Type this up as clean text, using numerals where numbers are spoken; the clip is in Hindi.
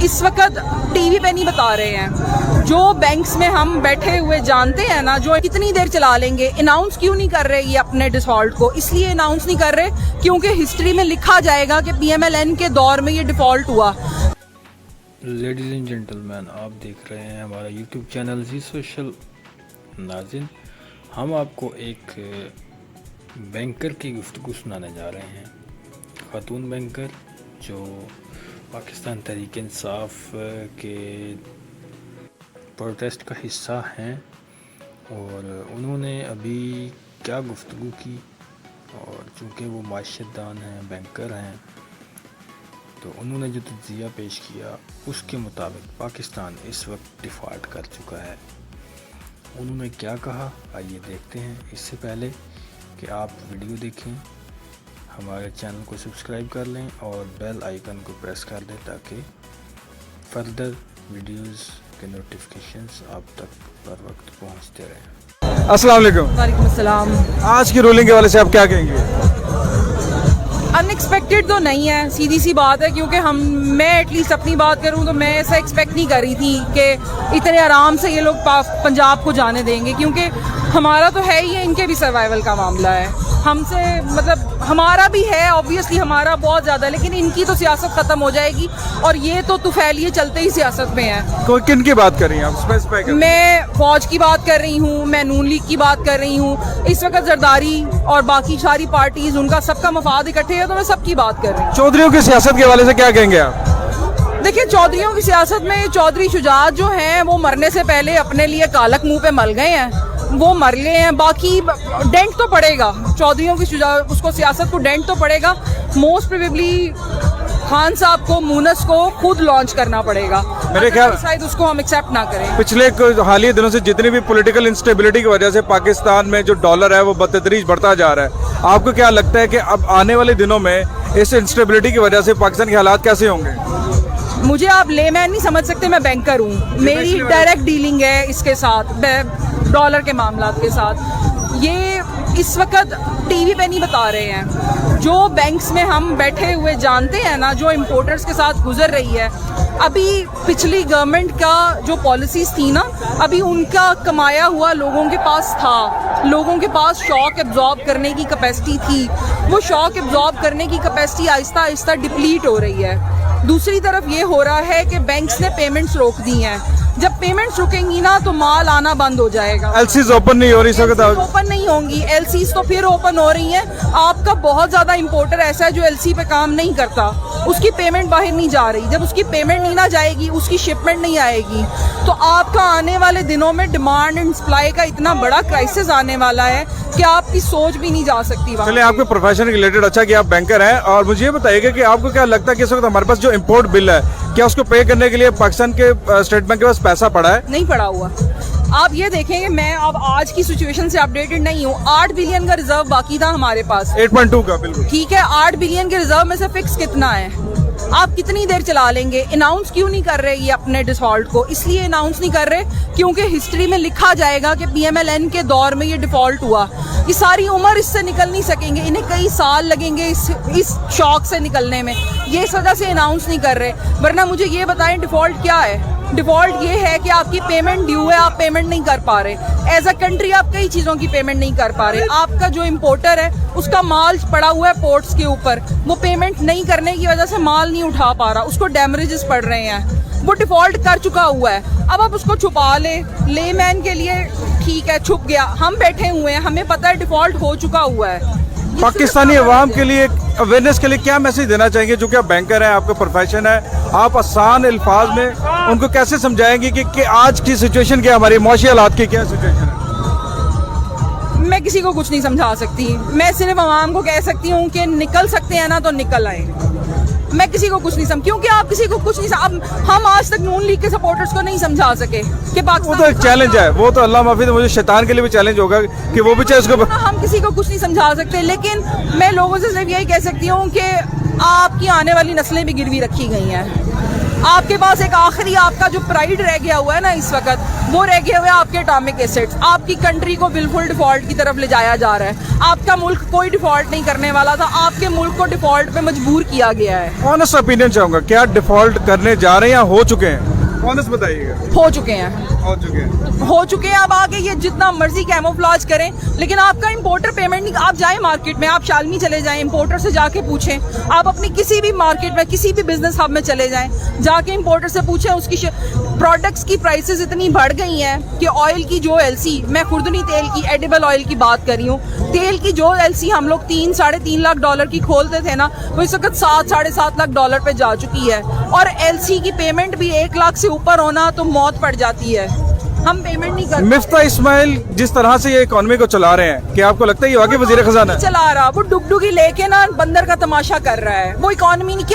इस वक्त टीवी पे नहीं बता रहे हैं। जो बैंक्स में हम बैठे हुए जानते हैं ना, जो कितनी देर चला लेंगे, अनाउंस क्यों नहीं कर रहे ये अपने डिफॉल्ट को? इसलिए अनाउंस नहीं कर रहे क्योंकि हिस्ट्री में लिखा जाएगा कि पीएमएलएन के दौर में ये डिफॉल्ट हुआ। लेडीज़ एंड जेंटलमैन, आप देख रहे हैं हमारा यूट्यूब चैनल जी सोशल। नाज़रीन, हम आपको एक बैंकर की गुफ्तगू सुनाने जा रहे हैं। खातून बैंकर जो पाकिस्तान तहरीक इंसाफ के प्रोटेस्ट का हिस्सा हैं, और उन्होंने अभी क्या गुफ्तगू की, और चूँकि वो माशरतदान हैं, बैंकर हैं, तो उन्होंने जो तज्ज़िया पेश किया उसके मुताबिक पाकिस्तान इस वक्त डिफ़ॉल्ट कर चुका है। उन्होंने क्या कहा, आइए देखते हैं। इससे पहले कि आप वीडियो देखें, हमारे चैनल को सब्सक्राइब कर लें और बेल आइकन को प्रेस कर दें ताकि फर्दर वीडियोस के नोटिफिकेशंस आप तक बर वक्त पहुँचते रहें। अस्सलाम वालेकुम। वालेकुम अस्सलाम। आज की रूलिंग के हवाले से आप क्या कहेंगे? अनएक्सपेक्टेड तो नहीं है, सीधी सी बात है, क्योंकि मैं एटलीस्ट अपनी बात करूं तो मैं ऐसा एक्सपेक्ट नहीं कर रही थी कि इतने आराम से ये लोग पंजाब को जाने देंगे, क्योंकि हमारा तो है ही है, इनके भी सर्वाइवल का मामला है। हमसे मतलब हमारा भी है, ऑब्वियसली हमारा बहुत ज़्यादा, लेकिन इनकी तो सियासत ख़त्म हो जाएगी और ये तो तुफैलिए चलते ही सियासत में है। कोई किन की बात कर रही हैं आप? स्पेसिफाई करें। मैं फौज की बात कर रही हूँ, मैं नून लीग की बात कर रही हूँ। इस वक्त जरदारी और बाकी सारी पार्टीज, उनका सबका मफाद इकट्ठे है, तो मैं सबकी बात कर रही हूँ। चौधरियों की सियासत के हवाले से क्या कहेंगे आप? देखिए, चौधरियों की सियासत में चौधरी शुजात जो हैं वो मरने से पहले अपने लिए कालक मुंह पे मल गए हैं, वो मर गए हैं। बाकी डेंट तो पड़ेगा चौधरियों की उसको सियासत को डेंट तो पड़ेगा। मोस्ट प्रोबेबली खान साहब को, मूनस को खुद लॉन्च करना पड़ेगा, मेरे ख्याल शायद उसको हम एक्सेप्ट ना करें। पिछले हालिया दिनों से जितनी भी पॉलिटिकल इंस्टेबिलिटी की वजह से पाकिस्तान में जो डॉलर है वो बतदरीज बढ़ता जा रहा है। आपको क्या लगता है कि अब आने वाले दिनों में इस इंस्टेबिलिटी की वजह से पाकिस्तान के हालात कैसे होंगे? मुझे आप लेमैन नहीं समझ सकते, मैं बैंकर हूँ, मेरी डायरेक्ट डीलिंग है इसके साथ, डॉलर के मामला के साथ। ये इस वक्त टीवी पे नहीं बता रहे हैं। जो बैंक्स में हम बैठे हुए जानते हैं ना, जो इम्पोर्टर्स के साथ गुजर रही है, अभी पिछली गवर्नमेंट का जो पॉलिसीज़ थी ना, अभी उनका कमाया हुआ लोगों के पास था, लोगों के पास शॉक एब्जॉर्ब करने की कैपेसिटी थी। वो शॉक एब्जॉर्ब करने की कैपेसिटी आहिस्ता आहिस्ता डिप्लीट हो रही है। दूसरी तरफ ये हो रहा है कि बैंक्स ने पेमेंट्स रोक दी हैं। जब पेमेंट्स रुकेंगी ना तो माल आना बंद हो जाएगा। एलसीज ओपन नहीं हो रही, ओपन नहीं होंगी, एलसीज तो फिर ओपन हो रही हैं। आपका बहुत ज़्यादा इंपोर्टर ऐसा है जो एलसी पे काम नहीं करता, उसकी पेमेंट बाहर नहीं जा रही। जब उसकी पेमेंट नहीं ना जाएगी, उसकी शिपमेंट नहीं आएगी, तो आपका आने वाले दिनों में डिमांड एंड सप्लाई का इतना बड़ा क्राइसिस आने वाला है कि आपकी सोच भी नहीं जा सकती। चलिए, आपके प्रोफेशन के रिलेटेड अच्छा कि आप बैंकर हैं, और मुझे ये बताइएगा कि आपको क्या लगता है कि इस वक्त हमारे पास जो इम्पोर्ट बिल है, क्या उसको पे करने के लिए पाकिस्तान के स्टेट बैंक के पास पैसा पड़ा है? नहीं पड़ा हुआ। आप ये देखेंगे, मैं अब आज की सिचुएशन से अपडेटेड नहीं हूँ। 8 बिलियन का रिजर्व बाकी था हमारे पास, 8.2 का। बिल्कुल ठीक है, 8 बिलियन के रिजर्व में से फिक्स कितना है? आप कितनी देर चला लेंगे? अनाउंस क्यों नहीं कर रहे ये अपने डिफॉल्ट को? इसलिए अनाउंस नहीं कर रहे क्योंकि हिस्ट्री में लिखा जाएगा कि पीएमएलएन के दौर में ये डिफॉल्ट हुआ। ये सारी उम्र इससे निकल नहीं सकेंगे, इन्हें कई साल लगेंगे इस शॉक से निकलने में। ये इस वजह से अनाउंस नहीं कर रहे। वरना मुझे ये बताएं, डिफॉल्ट क्या है? डिफॉल्ट ये है कि आपकी पेमेंट ड्यू है, आप पेमेंट नहीं कर पा रहे। एज अ कंट्री आप कई चीज़ों की पेमेंट नहीं कर पा रहे। आपका जो इम्पोर्टर है उसका माल पड़ा हुआ है पोर्ट्स के ऊपर, वो पेमेंट नहीं करने की वजह से माल नहीं उठा पा रहा, उसको डैमेजेस पड़ रहे हैं, वो डिफॉल्ट कर चुका हुआ है। अब आप उसको छुपा लेमैन के लिए ठीक है, छुप गया, हम बैठे हुए हैं, हमें पता है डिफॉल्ट हो चुका हुआ है। पाकिस्तानी अवाम के लिए अवेयरनेस के लिए क्या मैसेज देना चाहेंगे? जो कि आप बैंकर हैं, आपका प्रोफेशन है, आप आसान अल्फाज में उनको कैसे समझाएंगे कि आज की सिचुएशन क्या, हमारी मुआशी हालात की क्या सिचुएशन है? मैं किसी को कुछ नहीं समझा सकती, मैं सिर्फ अवाम को कह सकती हूँ कि निकल सकते हैं ना तो निकल आए। मैं किसी को कुछ नहीं समझ, क्योंकि आप किसी को कुछ नहीं अब हम आज तक नून लीग के सपोर्टर्स को नहीं समझा सके कि पाकिस्तान, वो तो एक चैलेंज है, वो तो अल्लाह माफी, तो मुझे शैतान के लिए भी चैलेंज होगा कि वो भी चाहे उसको। हम किसी को कुछ नहीं समझा सकते, लेकिन मैं लोगों से सिर्फ यही कह सकती हूँ कि आपकी आने वाली नस्लें भी गिरवी रखी गई हैं। आपके पास एक आखिरी आपका जो प्राइड रह गया हुआ है ना इस वक्त, वो रह गया हुआ है आपके एटॉमिक एसेट्स। आपकी कंट्री को बिल्कुल डिफॉल्ट की तरफ ले जाया जा रहा है। आपका मुल्क कोई डिफॉल्ट नहीं करने वाला था, आपके मुल्क को डिफॉल्ट पे मजबूर किया गया है। ऑनेस्ट ओपिनियन चाहूंगा, क्या डिफॉल्ट करने जा रहे हैं या हो चुके हैं? ऑनेस्ट बताइएगा। हो चुके हैं, हो चुके हैं। हो चुके हैं। अब आगे ये जितना मर्जी कैमोफ्लाज करें, लेकिन आपका इंपोर्टर पेमेंट नहीं। आप जाएं मार्केट में, आप शालमी चले जाएं, इंपोर्टर से जाके पूछें। आप अपनी किसी भी मार्केट में, किसी भी बिजनेस हब में चले जाएं, जाके इंपोर्टर से पूछें। उसकी प्रोडक्ट्स की प्राइसेस इतनी बढ़ गई हैं कि ऑयल की जो एलसी, मैं खुर्दनी तेल की, एडिबल ऑयल की बात कर रही हूँ, तेल की जो एलसी हम लोग 3-3.5 लाख डॉलर की खोलते थे ना, वो इस वक्त 7-7.5 लाख डॉलर पे जा चुकी है। और एलसी की पेमेंट भी 1 लाख से ऊपर होना तो मौत पड़ जाती है। हम पेमेंट नहीं कर मिफ्ता इस्माइल जिस तरह से ये इकोनॉमी को चला रहे हैं, क्या आपको लगता है ये वाकई वजीर खजाना है? चला रहा, वो डुगडुगी लेके ना बंदर का तमाशा कर रहा है। वो इकोनॉमी नहीं,